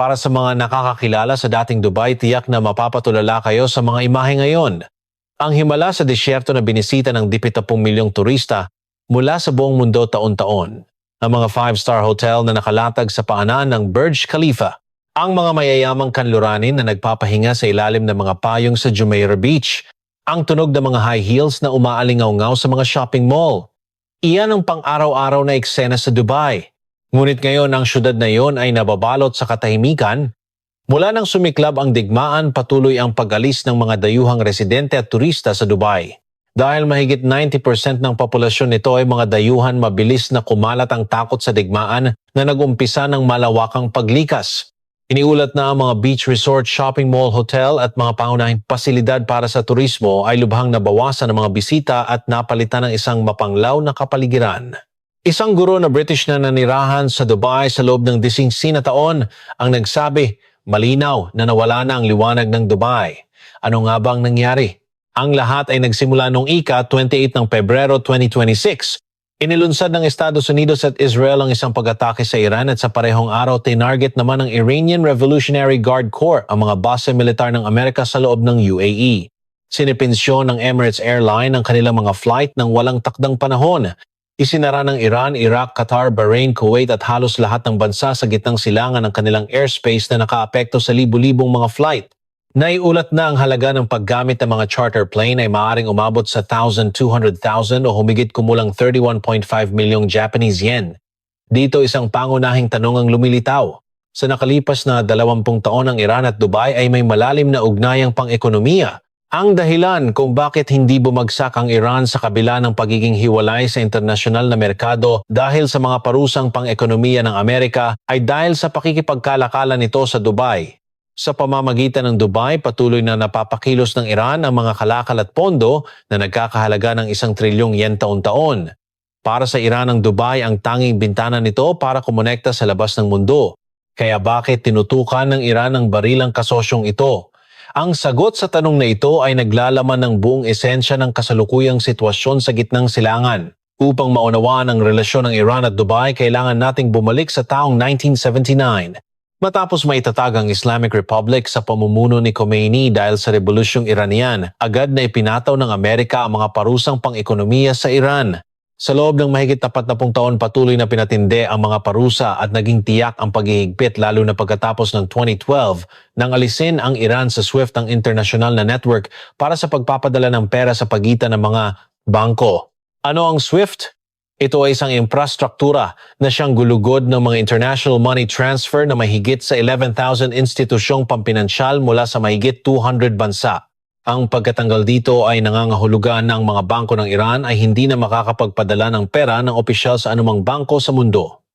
Para sa mga nakakakilala sa dating Dubai, tiyak na mapapatulala kayo sa mga imahe ngayon. Ang himala sa disyerto na binisita ng 70 milyong turista mula sa buong mundo taon-taon. Ang mga 5-star hotel na nakalatag sa paanan ng Burj Khalifa. Ang mga mayayamang kanluranin na nagpapahinga sa ilalim ng mga payong sa Jumeirah Beach. Ang tunog ng mga high heels na umaalingaw-ngaw sa mga shopping mall. Iyan ang pang-araw-araw na eksena sa Dubai. Ngunit ngayon ang syudad na iyon ay nababalot sa katahimikan. Mula nang sumiklab ang digmaan, patuloy ang pag-alis ng mga dayuhang residente at turista sa Dubai. Dahil mahigit 90% ng populasyon nito ay mga dayuhan, mabilis na kumalat ang takot sa digmaan na nag-umpisa ng malawakang paglikas. Iniulat na ang mga beach resort, shopping mall, hotel at mga pangunahing pasilidad para sa turismo ay lubhang nabawasan ng mga bisita at napalitan ng isang mapanglaw na kapaligiran. Isang guro na British na nanirahan sa Dubai sa loob ng 19 na taon ang nagsabi, malinaw na nawala na ang liwanag ng Dubai. Ano nga bang nangyari? Ang lahat ay nagsimula noong ika-28 ng Pebrero 2026. Inilunsad ng Estados Unidos at Israel ang isang pag-atake sa Iran at sa parehong araw tinarget naman ng Iranian Revolutionary Guard Corps ang mga base militar ng Amerika sa loob ng UAE. Sinipensyon ng Emirates Airline ang kanilang mga flight ng walang takdang panahon. Isinara ng Iran, Iraq, Qatar, Bahrain, Kuwait at halos lahat ng bansa sa gitnang silangan ng kanilang airspace na nakaapekto sa libu-libong mga flight. Naiulat na ang halaga ng paggamit ng mga charter plane ay maaaring umabot sa 1,200,000 o humigit kumulang 31.5 milyong Japanese yen. Dito isang pangunahing tanong ang lumilitaw. Sa nakalipas na 20 taon ng Iran at Dubai ay may malalim na ugnayang pang-ekonomiya. Ang dahilan kung bakit hindi bumagsak ang Iran sa kabila ng pagiging hiwalay sa internasyonal na merkado dahil sa mga parusang pang-ekonomiya ng Amerika ay dahil sa pakikipagkalakalan nito sa Dubai. Sa pamamagitan ng Dubai, patuloy na napapakilos ng Iran ang mga kalakal at pondo na nagkakahalaga ng 1 trilyong yen taon-taon. Para sa Iran ang Dubai ang tanging bintana nito para kumonekta sa labas ng mundo. Kaya bakit tinutukan ng Iran ang barilang kasosyong ito? Ang sagot sa tanong na ito ay naglalaman ng buong esensya ng kasalukuyang sitwasyon sa gitnang silangan. Upang maunawaan ang relasyon ng Iran at Dubai, kailangan nating bumalik sa taong 1979. Matapos maitatag ang Islamic Republic sa pamumuno ni Khomeini dahil sa Rebolusyong Iranian, agad na ipinataw ng Amerika ang mga parusang pang-ekonomiya sa Iran. Sa loob ng mahigit 40 taon patuloy na pinatindi ang mga parusa at naging tiyak ang paghihigpit lalo na pagkatapos ng 2012 nang alisin ang Iran sa SWIFT, ang international na network para sa pagpapadala ng pera sa pagitan ng mga bangko. Ano ang SWIFT? Ito ay isang infrastruktura na siyang gulugod ng mga international money transfer na mahigit sa 11,000 institusyong pampinansyal mula sa mahigit 200 bansa. Ang pagkatanggal dito ay nangangahulugan na ang mga bangko ng Iran ay hindi na makakapagpadala ng pera ng opisyal sa anumang bangko sa mundo.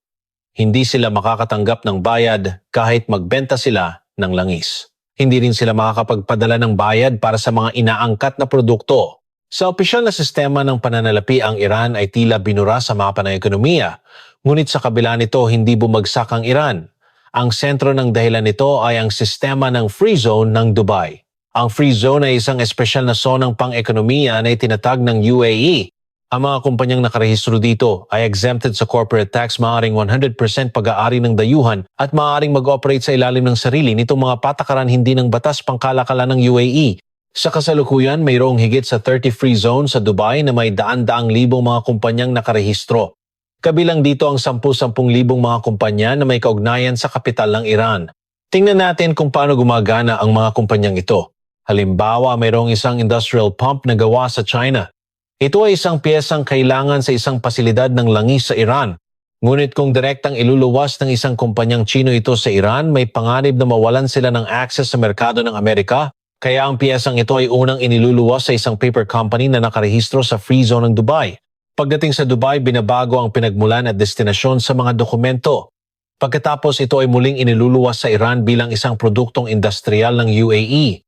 Hindi sila makakatanggap ng bayad kahit magbenta sila ng langis. Hindi rin sila makakapagpadala ng bayad para sa mga inaangkat na produkto. Sa opisyal na sistema ng pananalapi, ang Iran ay tila binura sa mapa ng ekonomiya. Ngunit sa kabila nito, hindi bumagsak ang Iran. Ang sentro ng dahilan nito ay ang sistema ng free zone ng Dubai. Ang free zone ay isang espesyal na zonang pang-ekonomiya na itinatag ng UAE. Ang mga kumpanyang nakarehistro dito ay exempted sa corporate tax, maaaring 100% pag-aari ng dayuhan at maaaring mag-operate sa ilalim ng sarili nitong mga patakaran hindi ng batas pangkalakalan ng UAE. Sa kasalukuyan, mayroong higit sa 30 free zone sa Dubai na may daan-daang libong mga kumpanyang nakarehistro. Kabilang dito ang 10,000 mga kumpanya na may kaugnayan sa kapital ng Iran. Tingnan natin kung paano gumagana ang mga kumpanyang ito. Halimbawa, mayroong isang industrial pump na gawa sa China. Ito ay isang piyesang kailangan sa isang pasilidad ng langis sa Iran. Ngunit kung direktang iluluwas ng isang kumpanyang Chino ito sa Iran, may panganib na mawalan sila ng access sa merkado ng Amerika. Kaya ang piyesang ito ay unang iniluluwas sa isang paper company na nakarehistro sa free zone ng Dubai. Pagdating sa Dubai, binabago ang pinagmulan at destinasyon sa mga dokumento. Pagkatapos ito ay muling iniluluwas sa Iran bilang isang produktong industrial ng UAE.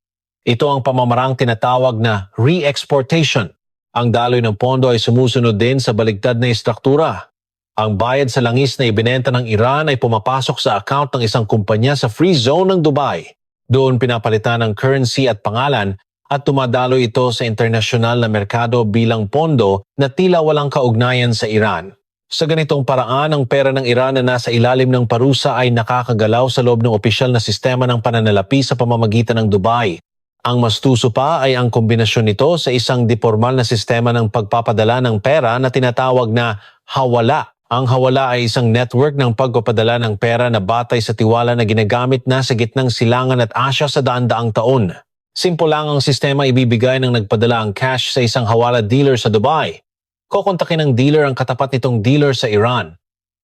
Ito ang pamamarang tinatawag na re-exportation. Ang daloy ng pondo ay sumusunod din sa baligtad na istruktura. Ang bayad sa langis na ibinenta ng Iran ay pumapasok sa account ng isang kumpanya sa free zone ng Dubai. Doon pinapalitan ng currency at pangalan at tumadalo ito sa internasyonal na merkado bilang pondo na tila walang kaugnayan sa Iran. Sa ganitong paraan, ang pera ng Iran na nasa ilalim ng parusa ay nakakagalaw sa loob ng opisyal na sistema ng pananalapi sa pamamagitan ng Dubai. Ang mas tuso pa ay ang kombinasyon nito sa isang depormal na sistema ng pagpapadala ng pera na tinatawag na hawala. Ang hawala ay isang network ng pagpapadala ng pera na batay sa tiwala na ginagamit na sa gitnang silangan at Asya sa daan-daang taon. Simple lang ang sistema, ibibigay ng nagpadala ang cash sa isang hawala dealer sa Dubai. Kokontakin ng dealer ang katapat nitong dealer sa Iran.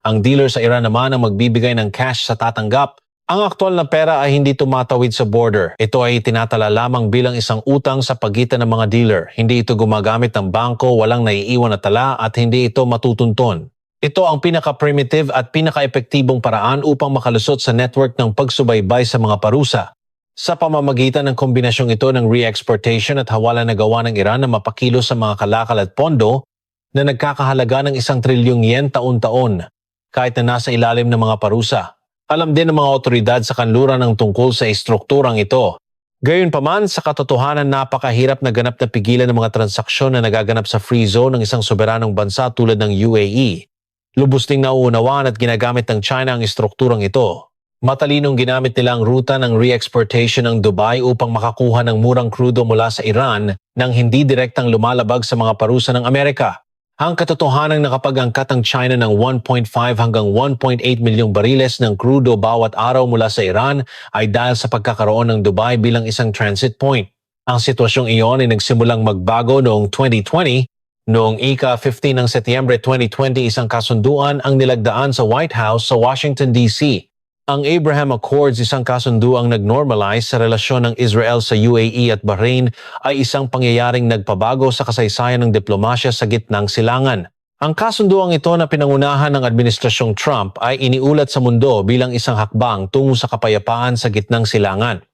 Ang dealer sa Iran naman ang magbibigay ng cash sa tatanggap. Ang aktual na pera ay hindi tumatawid sa border. Ito ay tinatala lamang bilang isang utang sa pagitan ng mga dealer. Hindi ito gumagamit ng bangko, walang naiiwan na tala at hindi ito matutunton. Ito ang pinaka-primitive at pinaka-epektibong paraan upang makalusot sa network ng pagsubaybay sa mga parusa. Sa pamamagitan ng kombinasyong ito ng re-exportation at hawala na gawa ng Iran na mapakilos sa mga kalakal at pondo, na nagkakahalaga ng 1 trilyong yen taon-taon, kahit na nasa ilalim ng mga parusa. Alam din ng mga otoridad sa kanluran ng tungkol sa estrukturang ito. Gayunpaman, sa katotohanan, napakahirap na ganap na pigilan ng mga transaksyon na nagaganap sa free zone ng isang soberanong bansa tulad ng UAE. Lubos ding nauunawaan at ginagamit ng China ang estrukturang ito. Matalinong ginamit nila ang ruta ng re-exportation ng Dubai upang makakuha ng murang krudo mula sa Iran nang hindi direktang lumalabag sa mga parusa ng Amerika. Ang katotohanang nakapag-angkat ang China ng 1.5 hanggang 1.8 milyong bariles ng krudo bawat araw mula sa Iran ay dahil sa pagkakaroon ng Dubai bilang isang transit point. Ang sitwasyong iyon ay nagsimulang magbago noong 2020. Noong ika-15 ng Setyembre 2020, isang kasunduan ang nilagdaan sa White House sa Washington, D.C. Ang Abraham Accords, isang kasunduang nag-normalize sa relasyon ng Israel sa UAE at Bahrain, ay isang pangyayaring nagpabago sa kasaysayan ng diplomasya sa gitnang silangan. Ang kasunduang ito na pinangunahan ng Administrasyong Trump ay iniulat sa mundo bilang isang hakbang tungo sa kapayapaan sa gitnang silangan.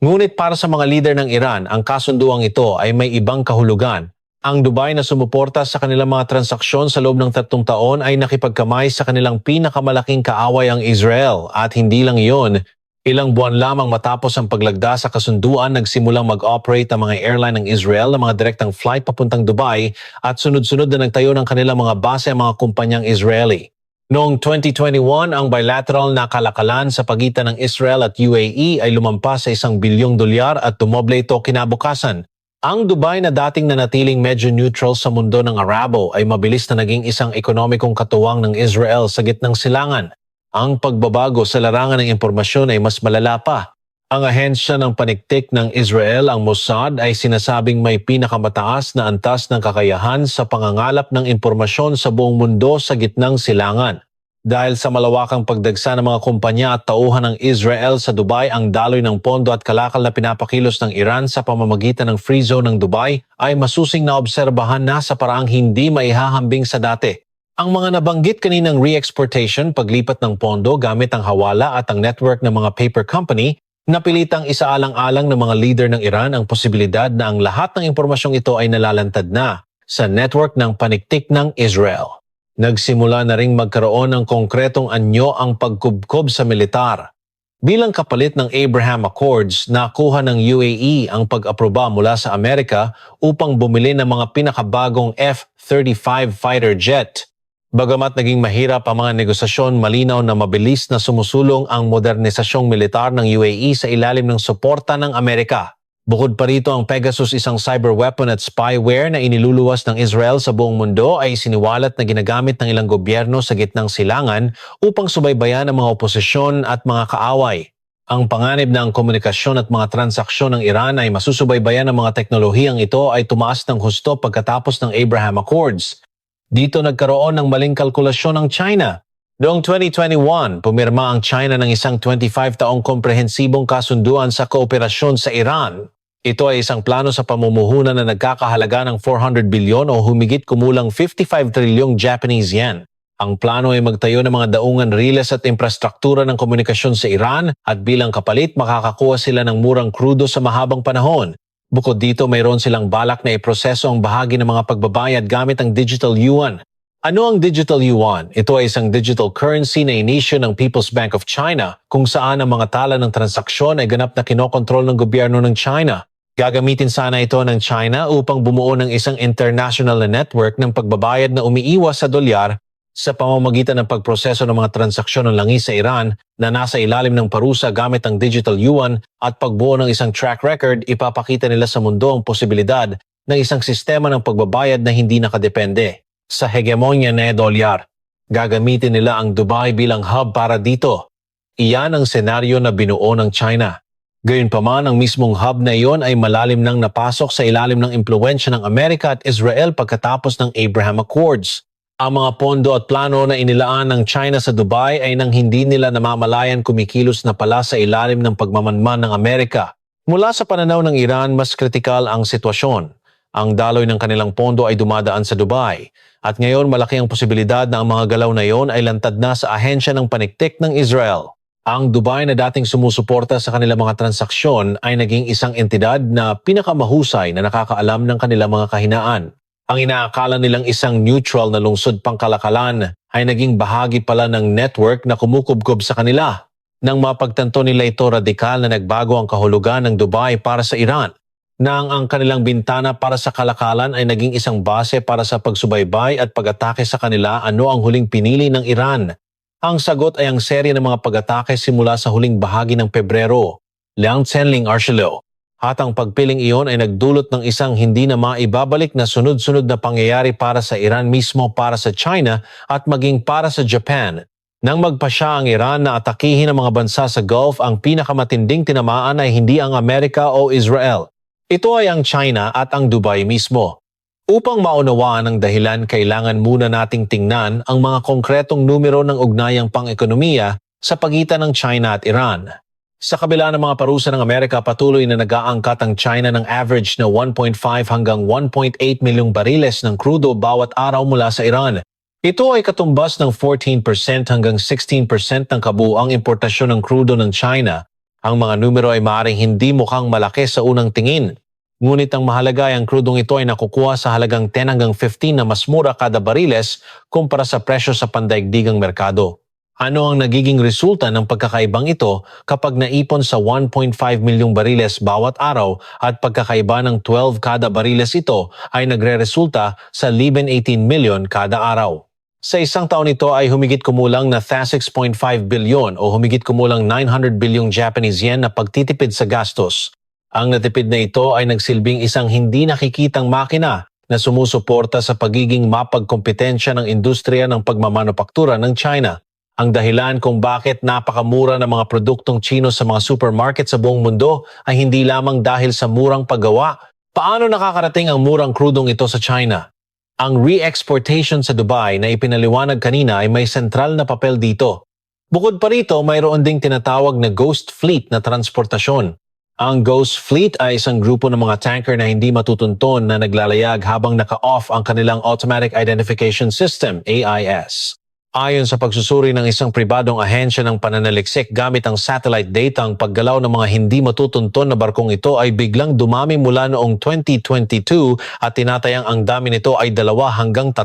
Ngunit para sa mga lider ng Iran, ang kasunduang ito ay may ibang kahulugan. Ang Dubai na sumuporta sa kanilang mga transaksyon sa loob ng 3 taon ay nakipagkamay sa kanilang pinakamalaking kaaway ang Israel at hindi lang iyon, ilang buwan lamang matapos ang paglagda sa kasunduan nagsimulang mag-operate ang mga airline ng Israel ng mga direktang flight papuntang Dubai at sunod-sunod na nagtayo ng kanilang mga base ang mga kumpanyang Israeli. Noong 2021, ang bilateral na kalakalan sa pagitan ng Israel at UAE ay lumampas sa $1 bilyong at tumoble ito kinabukasan. Ang Dubai na dating nanatiling medyo neutral sa mundo ng Arabo ay mabilis na naging isang ekonomikong katuwang ng Israel sa gitnang silangan. Ang pagbabago sa larangan ng impormasyon ay mas malala pa. Ang ahensya ng paniktik ng Israel, ang Mossad, ay sinasabing may pinakamataas na antas ng kakayahan sa pangangalap ng impormasyon sa buong mundo sa gitnang silangan. Dahil sa malawakang pagdagsa ng mga kumpanya at tauhan ng Israel sa Dubai, ang daloy ng pondo at kalakal na pinapakilos ng Iran sa pamamagitan ng free zone ng Dubai ay masusing naobserbahan na sa paraang hindi maihahambing sa dati. Ang mga nabanggit kaninang re-exportation, paglipat ng pondo gamit ang hawala at ang network ng mga paper company, napilitang isaalang-alang ng mga leader ng Iran ang posibilidad na ang lahat ng impormasyong ito ay nalalantad na sa network ng paniktik ng Israel. Nagsimula na ring magkaroon ng konkretong anyo ang pagkubkob sa militar. Bilang kapalit ng Abraham Accords, nakuha ng UAE ang pag-aproba mula sa Amerika upang bumili ng mga pinakabagong F-35 fighter jet. Bagamat naging mahirap ang mga negosasyon, malinaw na mabilis na sumusulong ang modernisasyong militar ng UAE sa ilalim ng suporta ng Amerika. Bukod pa rito, ang Pegasus, isang cyber weapon at spyware na iniluluwas ng Israel sa buong mundo, ay siniwalat na ginagamit ng ilang gobyerno sa gitnang silangan upang subaybayan ang mga oposisyon at mga kaaway. Ang panganib na ang komunikasyon at mga transaksyon ng Iran ay masusubaybayan ng mga teknolohiyang ito ay tumaas ng husto pagkatapos ng Abraham Accords. Dito nagkaroon ng maling kalkulasyon ng China. Noong 2021, pumirma ang China ng isang 25-taong komprehensibong kasunduan sa kooperasyon sa Iran. Ito ay isang plano sa pamumuhunan na nagkakahalaga ng 400 bilyon o humigit kumulang 55 trilyong Japanese yen. Ang plano ay magtayo ng mga daungan riles at infrastruktura ng komunikasyon sa Iran at bilang kapalit makakakuha sila ng murang krudo sa mahabang panahon. Bukod dito, mayroon silang balak na iproseso ang bahagi ng mga pagbabayad gamit ang digital yuan. Ano ang digital yuan? Ito ay isang digital currency na inisyu ng People's Bank of China kung saan ang mga tala ng transaksyon ay ganap na kinokontrol ng gobyerno ng China. Gagamitin sana ito ng China upang bumuo ng isang international na network ng pagbabayad na umiiwas sa dolyar sa pamamagitan ng pagproseso ng mga transaksyon ng langis sa Iran na nasa ilalim ng parusa gamit ang digital yuan at pagbuo ng isang track record, ipapakita nila sa mundo ang posibilidad ng isang sistema ng pagbabayad na hindi nakadepende sa hegemonya ng dolyar. Gagamitin nila ang Dubai bilang hub para dito. Iyan ang senaryo na binuo ng China. Gayunpaman, ang mismong hub na iyon ay malalim nang napasok sa ilalim ng impluwensya ng Amerika at Israel pagkatapos ng Abraham Accords. Ang mga pondo at plano na inilaan ng China sa Dubai ay nang hindi nila namamalayan kumikilos na pala sa ilalim ng pagmamanman ng Amerika. Mula sa pananaw ng Iran, mas kritikal ang sitwasyon. Ang daloy ng kanilang pondo ay dumadaan sa Dubai. At ngayon malaki ang posibilidad na ang mga galaw na iyon ay lantad na sa ahensya ng paniktik ng Israel. Ang Dubai na dating sumusuporta sa kanilang mga transaksyon ay naging isang entidad na pinakamahusay na nakakaalam ng kanilang mga kahinaan. Ang inaakala nilang isang neutral na lungsod pangkalakalan ay naging bahagi pala ng network na kumukubkob sa kanila. Nang mapagtanto nila ito, radikal na nagbago ang kahulugan ng Dubai para sa Iran. Nang ang kanilang bintana para sa kalakalan ay naging isang base para sa pagsubaybay at pag-atake sa kanila, ano ang huling pinili ng Iran? Ang sagot ay ang serye ng mga pag-atake simula sa huling bahagi ng Pebrero. Liang Tsenling Arshilo. At ang pagpiling iyon ay nagdulot ng isang hindi na maibabalik na sunod-sunod na pangyayari para sa Iran mismo, para sa China at maging para sa Japan. Nang magpasya ang Iran na atakihin ang mga bansa sa Gulf, ang pinakamatinding tinamaan ay hindi ang Amerika o Israel. Ito ay ang China at ang Dubai mismo. Upang maunawaan ang dahilan, kailangan muna nating tingnan ang mga konkretong numero ng ugnayang pang-ekonomiya sa pagitan ng China at Iran. Sa kabila ng mga parusa ng Amerika, patuloy na nag-aangkat ang China ng average na 1.5 hanggang 1.8 milyong bariles ng krudo bawat araw mula sa Iran. Ito ay katumbas ng 14% hanggang 16% ng kabuuang importasyon ng krudo ng China. Ang mga numero ay maaaring hindi mukhang malaki sa unang tingin. Ngunit ang mahalaga ay ang krudong ito ay nakukuha sa halagang 10 hanggang 15 na mas mura kada bariles kumpara sa presyo sa pandaigdigang merkado. Ano ang nagiging resulta ng pagkakaibang ito kapag naipon sa 1.5 milyong bariles bawat araw at pagkakaiba ng 12 kada bariles ito ay nagre-resulta sa 18 milyon kada araw? Sa isang taon ito ay humigit kumulang na 6.5 bilyon o humigit kumulang 900 bilyong Japanese yen na pagtitipid sa gastos. Ang natipid na ito ay nagsilbing isang hindi nakikitang makina na sumusuporta sa pagiging mapagkompetensya ng industriya ng pagmamanupaktura ng China. Ang dahilan kung bakit napakamura ng mga produktong Chino sa mga supermarket sa buong mundo ay hindi lamang dahil sa murang paggawa. Paano nakakarating ang murang krudong ito sa China? Ang re-exportation sa Dubai na ipinaliwanag kanina ay may sentral na papel dito. Bukod pa rito, mayroon ding tinatawag na ghost fleet na transportasyon. Ang ghost fleet ay isang grupo ng mga tanker na hindi matutunton na naglalayag habang naka-off ang kanilang Automatic Identification System, AIS. Ayon sa pagsusuri ng isang pribadong ahensya ng pananaliksik gamit ang satellite data, ang paggalaw ng mga hindi matutunton na barkong ito ay biglang dumami mula noong 2022 at tinatayang ang dami nito ay 2 hanggang 3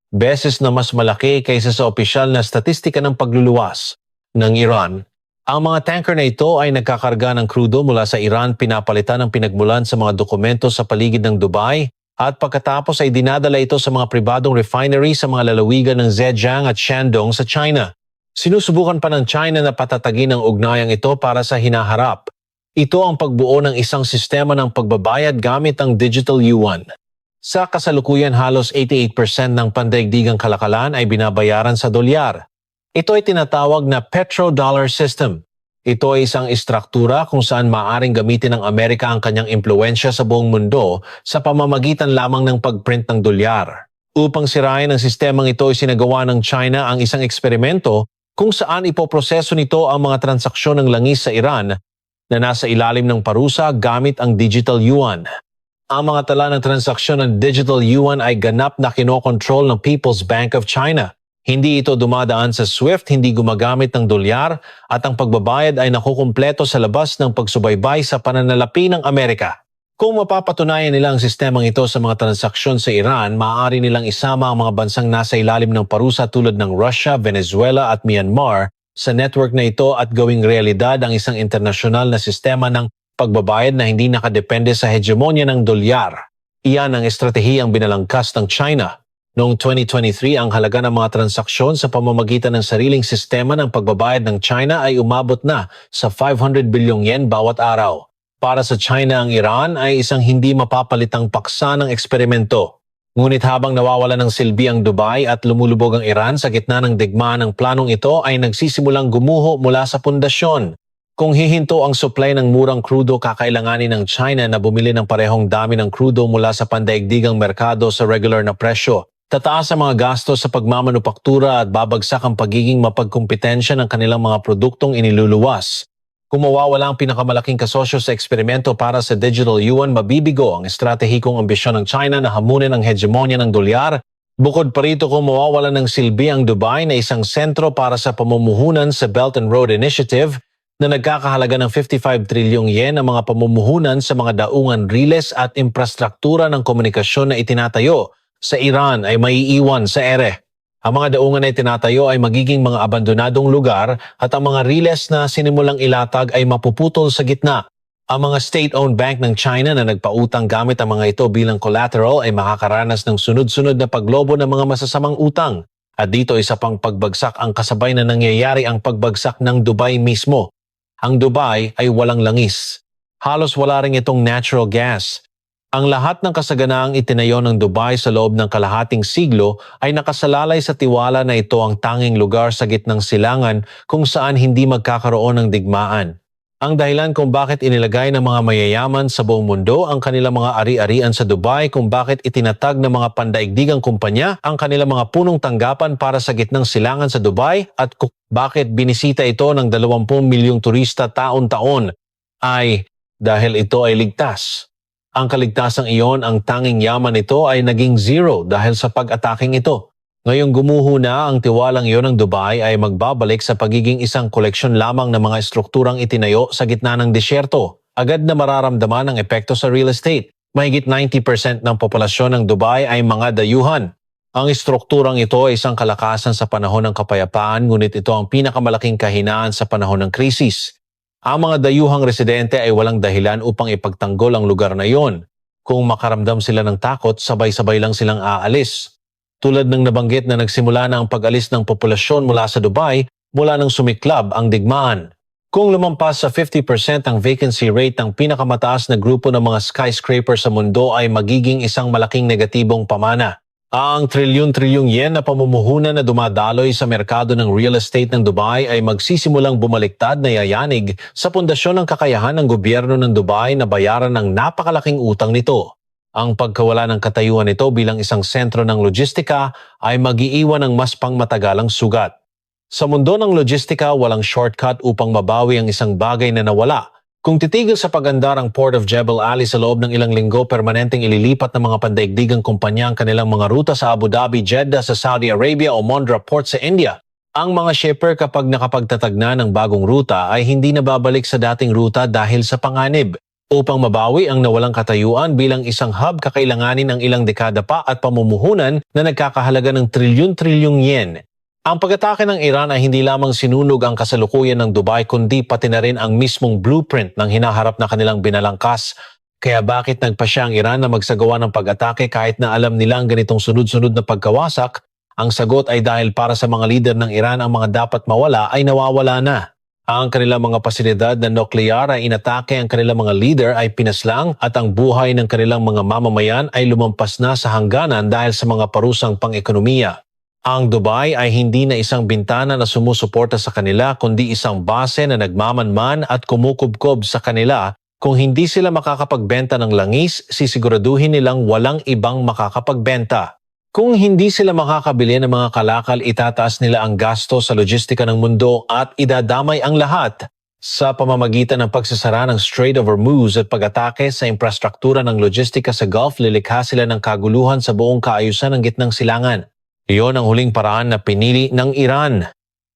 beses na mas malaki kaysa sa opisyal na statistika ng pagluluwas ng Iran. Ang mga tanker na ito ay nagkakarga ng krudo mula sa Iran, pinapalitan ng pinagmulan sa mga dokumento sa paligid ng Dubai, at pagkatapos ay dinadala ito sa mga pribadong refinery sa mga lalawigan ng Zhejiang at Shandong sa China. Sinusubukan pa ng China na patatagin ang ugnayang ito para sa hinaharap. Ito ang pagbuo ng isang sistema ng pagbabayad gamit ang digital yuan. Sa kasalukuyan, halos 88% ng pandaigdigang kalakalan ay binabayaran sa dolyar. Ito ay tinatawag na petrodollar system. Ito ay isang istruktura kung saan maaaring gamitin ng Amerika ang kanyang impluensya sa buong mundo sa pamamagitan lamang ng pagprint ng dolyar. Upang sirain ang sistemang ito, isinagawa ng China ang isang eksperimento kung saan ipoproseso nito ang mga transaksyon ng langis sa Iran na nasa ilalim ng parusa gamit ang digital yuan. Ang mga tala ng transaksyon ng digital yuan ay ganap na kinokontrol ng People's Bank of China. Hindi ito dumadaan sa SWIFT, hindi gumagamit ng dolyar, at ang pagbabayad ay nakukumpleto sa labas ng pagsubaybay sa pananalapi ng Amerika. Kung mapapatunayan nila ang sistemang ito sa mga transaksyon sa Iran, maaari nilang isama ang mga bansang nasa ilalim ng parusa tulad ng Russia, Venezuela at Myanmar sa network na ito at gawing realidad ang isang internasyonal na sistema ng pagbabayad na hindi nakadepende sa hegemonya ng dolyar. Iyan ang estratehiyang binalangkas ng China. Noong 2023, ang halaga ng mga transaksyon sa pamamagitan ng sariling sistema ng pagbabayad ng China ay umabot na sa 500 bilyong yen bawat araw. Para sa China, ang Iran ay isang hindi mapapalitang paksa ng eksperimento. Ngunit habang nawawala ng silbi ang Dubai at lumulubog ang Iran sa gitna ng digmaan ng planong ito ay nagsisimulang gumuho mula sa pundasyon. Kung hihinto ang supply ng murang krudo, kakailanganin ng China na bumili ng parehong dami ng krudo mula sa pandaigdigang merkado sa regular na presyo. Tataas ang mga gastos sa pagmamanupaktura at babagsak ang pagiging mapagkumpetensya ng kanilang mga produktong iniluluwas. Kung mawawala ang pinakamalaking kasosyo sa eksperimento para sa digital yuan, mabibigo ang estratehikong ambisyon ng China na hamunin ang hegemonya ng dolyar. Bukod pa rito, kung mawawala ng silbi ang Dubai na isang sentro para sa pamumuhunan sa Belt and Road Initiative, na nagkakahalaga ng 55 trilyong yen ang mga pamumuhunan sa mga daungan riles at infrastruktura ng komunikasyon na itinatayo sa Iran ay maiiwan sa ere. Ang mga daungan na itinatayo ay magiging mga abandonadong lugar at ang mga riles na sinimulang ilatag ay mapuputol sa gitna. Ang mga state-owned bank ng China na nagpautang gamit ang mga ito bilang collateral ay makakaranas ng sunod-sunod na paglobo ng mga masasamang utang. At dito isa pang pagbagsak ang kasabay na nangyayari ang pagbagsak ng Dubai mismo. Ang Dubai ay walang langis. Halos wala rin itong natural gas. Ang lahat ng kasaganaang itinayo ng Dubai sa loob ng kalahating siglo ay nakasalalay sa tiwala na ito ang tanging lugar sa gitnang silangan kung saan hindi magkakaroon ng digmaan. Ang dahilan kung bakit inilagay ng mga mayayaman sa buong mundo ang kanilang mga ari-arian sa Dubai, kung bakit itinatag ng mga pandaigdigang kumpanya ang kanilang mga punong tanggapan para sa gitnang silangan sa Dubai, at kung bakit binisita ito ng 20 milyong turista taon-taon ay dahil ito ay ligtas. Ang kaligtasang iyon, ang tanging yaman nito ay naging zero dahil sa pag-ataking ito. Ngayong gumuho na ang tiwalang iyon ng Dubai ay magbabalik sa pagiging isang koleksyon lamang ng mga estrukturang itinayo sa gitna ng disyerto. Agad na mararamdaman ang epekto sa real estate. Mahigit 90% ng populasyon ng Dubai ay mga dayuhan. Ang estrukturang ito ay isang kalakasan sa panahon ng kapayapaan, ngunit ito ang pinakamalaking kahinaan sa panahon ng krisis. Ang mga dayuhang residente ay walang dahilan upang ipagtanggol ang lugar na iyon. Kung makaramdam sila ng takot, sabay-sabay lang silang aalis. Tulad ng nabanggit na nagsimula na ang pag-alis ng populasyon mula sa Dubai mula nang sumiklab ang digmaan. Kung lumampas sa 50% ang vacancy rate ng pinakamataas na grupo ng mga skyscraper sa mundo, ay magiging isang malaking negatibong pamana. Ang trilyon-trilyong yen na pamumuhunan na dumadaloy sa merkado ng real estate ng Dubai ay magsisimulang bumaliktad na yayanig sa pundasyon ng kakayahan ng gobyerno ng Dubai na bayaran ng napakalaking utang nito. Ang pagkawala ng katayuan nito bilang isang sentro ng logistika ay mag-iiwan ng mas pangmatagalang sugat. Sa mundo ng logistika, walang shortcut upang mabawi ang isang bagay na nawala. Kung titigil sa pag-andar ang Port of Jebel Ali sa loob ng ilang linggo, permanenteng ililipat ng mga pandaigdigang kumpanya ang kanilang mga ruta sa Abu Dhabi, Jeddah sa Saudi Arabia o Mondra Port sa India. Ang mga shipper, kapag nakapagtatag na ng bagong ruta, ay hindi na babalik sa dating ruta dahil sa panganib. Upang mabawi ang nawalang katayuan bilang isang hub, kakailanganin ng ilang dekada pa at pamumuhunan na nagkakahalaga ng trilyon-trilyong yen. Ang pag-atake ng Iran ay hindi lamang sinunog ang kasalukuyan ng Dubai, kundi pati na rin ang mismong blueprint ng hinaharap na kanilang binalangkas. Kaya bakit nagpasya ang Iran na magsagawa ng pag-atake kahit na alam nilang ganitong sunod-sunod na pagkawasak? Ang sagot ay dahil para sa mga lider ng Iran, ang mga dapat mawala ay nawawala na. Ang kanilang mga pasilidad na nuklear ay inatake, ang kanilang mga leader ay pinaslang, at ang buhay ng kanilang mga mamamayan ay lumampas na sa hangganan dahil sa mga parusang pang-ekonomiya. Ang Dubai ay hindi na isang bintana na sumusuporta sa kanila, kundi isang base na nagmamanman at kumukubkob sa kanila. Kung hindi sila makakapagbenta ng langis, sisiguraduhin nilang walang ibang makakapagbenta. Kung hindi sila makakabili ng mga kalakal, itataas nila ang gasto sa logistika ng mundo at idadamay ang lahat. Sa pamamagitan ng pagsasara ng Strait of Hormuz at pag-atake sa infrastruktura ng logistika sa Gulf, lilikha sila ng kaguluhan sa buong kaayusan ng gitnang silangan. Iyon ang huling paraan na pinili ng Iran.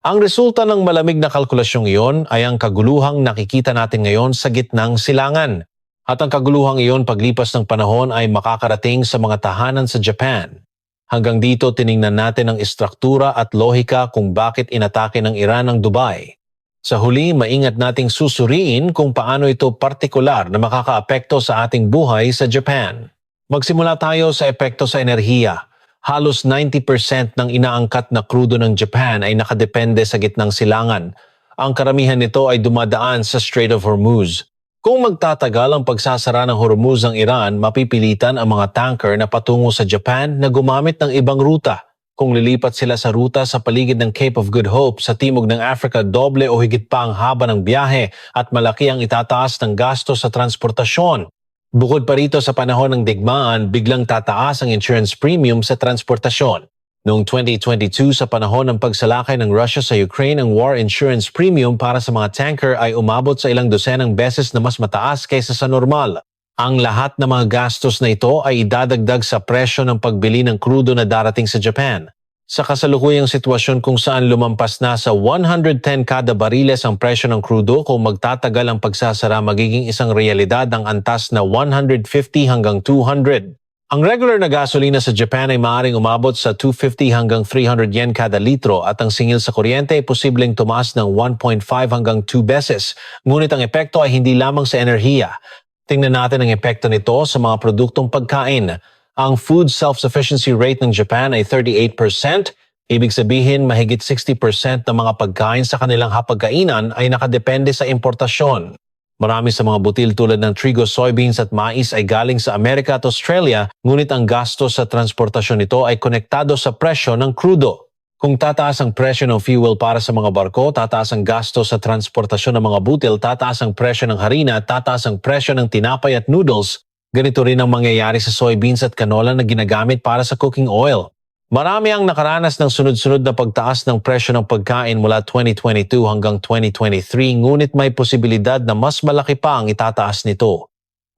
Ang resulta ng malamig na kalkulasyong iyon ay ang kaguluhang nakikita natin ngayon sa gitnang silangan. At ang kaguluhang iyon paglipas ng panahon ay makakarating sa mga tahanan sa Japan. Hanggang dito tiningnan natin ang istruktura at lohika kung bakit inatake ng Iran ang Dubai. Sa huli, maingat nating susuriin kung paano ito partikular na makakaapekto sa ating buhay sa Japan. Magsimula tayo sa epekto sa enerhiya. Halos 90% ng inaangkat na krudo ng Japan ay nakadepende sa gitnang silangan. Ang karamihan nito ay dumadaan sa Strait of Hormuz. Kung magtatagal ang pagsasara ng Hormuz ng Iran, mapipilitan ang mga tanker na patungo sa Japan na gumamit ng ibang ruta. Kung lilipat sila sa ruta sa paligid ng Cape of Good Hope sa timog ng Africa, doble o higit pa ang haba ng biyahe at malaki ang itataas ng gasto sa transportasyon. Bukod pa rito sa panahon ng digmaan, biglang tataas ang insurance premium sa transportasyon. Noong 2022 sa panahon ng pagsalakay ng Russia sa Ukraine, ang war insurance premium para sa mga tanker ay umabot sa ilang dosenang beses na mas mataas kaysa sa normal. Ang lahat ng mga gastos na ito ay idadagdag sa presyo ng pagbili ng krudo na darating sa Japan. Sa kasalukuyang sitwasyon kung saan lumampas na sa 110 kada bariles ang presyo ng krudo, kung magtatagal ang pagsasara magiging isang realidad ang antas na 150 hanggang 200. Ang regular na gasolina sa Japan ay maaaring umabot sa 250 hanggang 300 yen kada litro at ang singil sa kuryente ay posibleng tumaas ng 1.5 hanggang 2 beses. Ngunit ang epekto ay hindi lamang sa enerhiya. Tingnan natin ang epekto nito sa mga produktong pagkain. Ang food self-sufficiency rate ng Japan ay 38%. Ibig sabihin, mahigit 60% ng mga pagkain sa kanilang hapagkainan ay nakadepende sa importasyon. Marami sa mga butil tulad ng trigo, soybeans at mais ay galing sa Amerika at Australia, ngunit ang gastos sa transportasyon nito ay konektado sa presyo ng krudo. Kung tataas ang presyo ng fuel para sa mga barko, tataas ang gastos sa transportasyon ng mga butil, tataas ang presyo ng harina, tataas ang presyo ng tinapay at noodles. Ganito rin ang mangyayari sa soybeans at canola na ginagamit para sa cooking oil. Marami ang nakaranas ng sunod-sunod na pagtaas ng presyo ng pagkain mula 2022 hanggang 2023, ngunit may posibilidad na mas malaki pa ang itataas nito.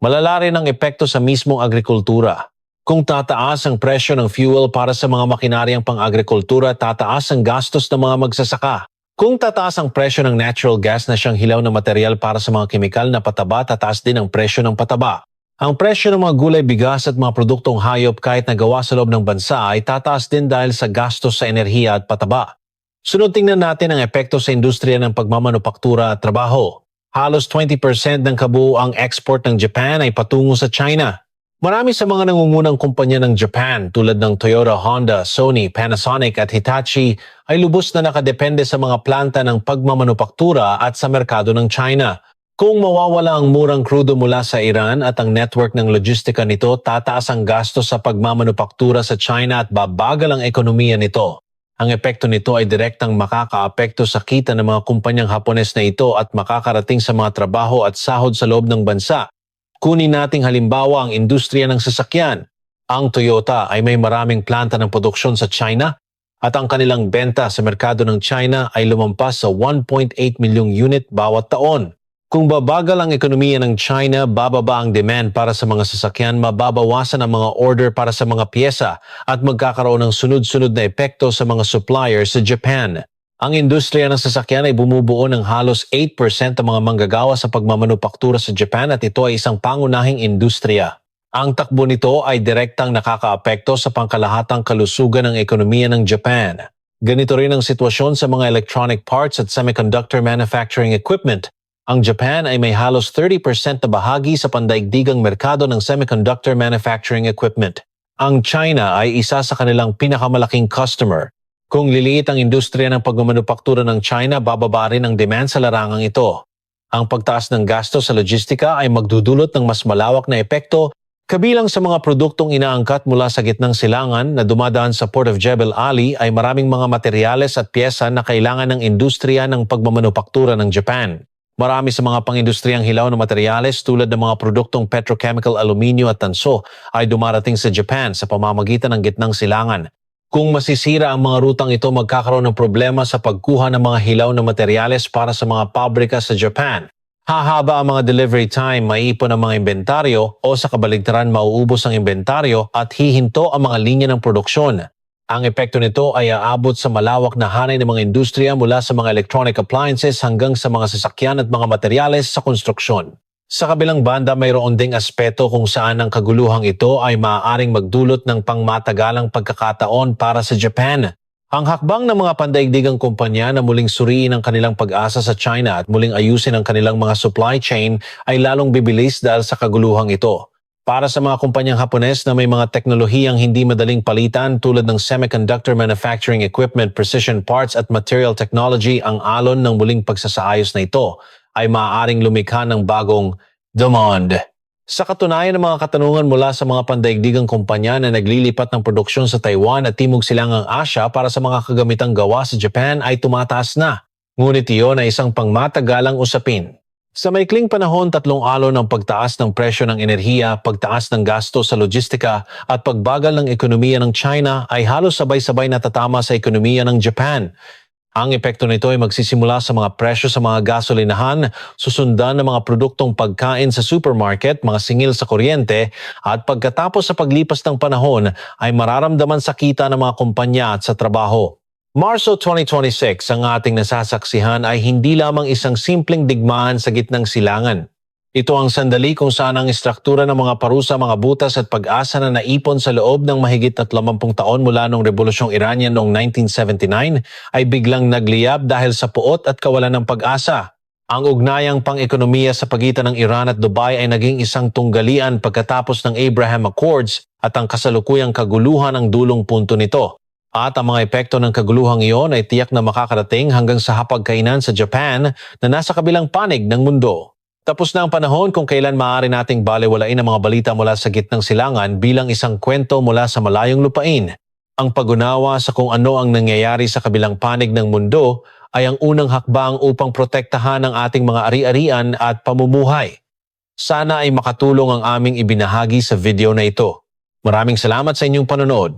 Malala rin ang epekto sa mismong agrikultura. Kung tataas ang presyo ng fuel para sa mga makinaryang pang-agrikultura, tataas ang gastos ng mga magsasaka. Kung tataas ang presyo ng natural gas na siyang hilaw na material para sa mga kemikal na pataba, tataas din ang presyo ng pataba. Ang presyo ng mga gulay, bigas at mga produktong hayop kahit nagawa sa loob ng bansa ay tataas din dahil sa gastos sa enerhiya at pataba. Sunod, tingnan natin ang epekto sa industriya ng pagmamanupaktura at trabaho. Halos 20% ng kabuuang export ng Japan ay patungo sa China. Marami sa mga nangungunang kumpanya ng Japan tulad ng Toyota, Honda, Sony, Panasonic at Hitachi ay lubos na nakadepende sa mga planta ng pagmamanupaktura at sa merkado ng China. Kung mawawala ang murang krudo mula sa Iran at ang network ng logistika nito, tataas ang gastos sa pagmamanupaktura sa China at babagal ang ekonomiya nito. Ang epekto nito ay direktang makakaapekto sa kita ng mga kumpanyang Hapones na ito at makakarating sa mga trabaho at sahod sa loob ng bansa. Kunin nating halimbawa ang industriya ng sasakyan. Ang Toyota ay may maraming planta ng produksyon sa China at ang kanilang benta sa merkado ng China ay lumampas sa 1.8 milyong unit bawat taon. Kung babagal ang ekonomiya ng China, bababa ang demand para sa mga sasakyan, mababawasan ang mga order para sa mga piyesa at magkakaroon ng sunod-sunod na epekto sa mga suppliers sa Japan. Ang industriya ng sasakyan ay bumubuo ng halos 8% ng mga manggagawa sa pagmamanupaktura sa Japan at ito ay isang pangunahing industriya. Ang takbo nito ay direktang nakakaapekto sa pangkalahatang kalusugan ng ekonomiya ng Japan. Ganito rin ang sitwasyon sa mga electronic parts at semiconductor manufacturing equipment. Ang Japan ay may halos 30% na bahagi sa pandaigdigang merkado ng semiconductor manufacturing equipment. Ang China ay isa sa kanilang pinakamalaking customer. Kung liliit ang industriya ng pagmamanupaktura ng China, bababa rin ang demand sa larangang ito. Ang pagtaas ng gasto sa logistika ay magdudulot ng mas malawak na epekto, kabilang sa mga produktong inaangkat mula sa gitnang silangan na dumadaan sa Port of Jebel Ali ay maraming mga materyales at piyesa na kailangan ng industriya ng pagmamanupaktura ng Japan. Marami sa mga pangindustriyang hilaw na materyales tulad ng mga produktong petrochemical, aluminyo at tanso ay dumarating sa Japan sa pamamagitan ng gitnang silangan. Kung masisira ang mga rutang ito, magkakaroon ng problema sa pagkuha ng mga hilaw na materyales para sa mga pabrika sa Japan. Hahaba ang mga delivery time, maiipon ang mga inventaryo o sa kabaligtaran mauubos ang inventaryo at hihinto ang mga linya ng produksyon. Ang epekto nito ay aabot sa malawak na hanay ng mga industriya mula sa mga electronic appliances hanggang sa mga sasakyan at mga materyales sa konstruksyon. Sa kabilang banda, mayroon ding aspeto kung saan ang kaguluhang ito ay maaaring magdulot ng pangmatagalang pagkakataon para sa Japan. Ang hakbang ng mga pandaigdigang kumpanya na muling suriin ang kanilang pag-asa sa China at muling ayusin ang kanilang mga supply chain ay lalong bibilis dahil sa kaguluhang ito. Para sa mga kumpanyang Hapones na may mga teknolohiyang hindi madaling palitan tulad ng semiconductor manufacturing equipment, precision parts at material technology, ang alon ng muling pagsasaayos na ito ay maaaring lumikha ng bagong demand. Sa katunayan ng mga katanungan mula sa mga pandaigdigang kumpanya na naglilipat ng produksyon sa Taiwan at Timog Silangang Asya para sa mga kagamitang gawa sa Japan ay tumataas na. Ngunit iyon ay isang pangmatagalang usapin. Sa maikling panahon, tatlong alon ng pagtaas ng presyo ng enerhiya, pagtaas ng gasto sa logistika at pagbagal ng ekonomiya ng China ay halos sabay-sabay natatama sa ekonomiya ng Japan. Ang epekto nito ay magsisimula sa mga presyo sa mga gasolinahan, susundan ng mga produktong pagkain sa supermarket, mga singil sa kuryente, at pagkatapos sa paglipas ng panahon ay mararamdaman sa kita ng mga kumpanya at sa trabaho. Marso 2026, ang ating nasasaksihan ay hindi lamang isang simpleng digmaan sa gitnang silangan. Ito ang sandali kung saan ang istruktura ng mga parusa, mga butas at pag-asa na naipon sa loob ng mahigit 30 taon mula noong Rebolusyong Iranian noong 1979 ay biglang nagliyab dahil sa puot at kawalan ng pag-asa. Ang ugnayang pang-ekonomiya sa pagitan ng Iran at Dubai ay naging isang tunggalian pagkatapos ng Abraham Accords at ang kasalukuyang kaguluhan ang dulong punto nito. At ang mga epekto ng kaguluhang iyon ay tiyak na makakarating hanggang sa hapagkainan sa Japan na nasa kabilang panig ng mundo. Tapos na ang panahon kung kailan maaari nating balewalain ang mga balita mula sa gitnang silangan bilang isang kwento mula sa malayong lupain. Ang pag-unawa sa kung ano ang nangyayari sa kabilang panig ng mundo ay ang unang hakbang upang protektahan ang ating mga ari-arian at pamumuhay. Sana ay makatulong ang aming ibinahagi sa video na ito. Maraming salamat sa inyong panonood.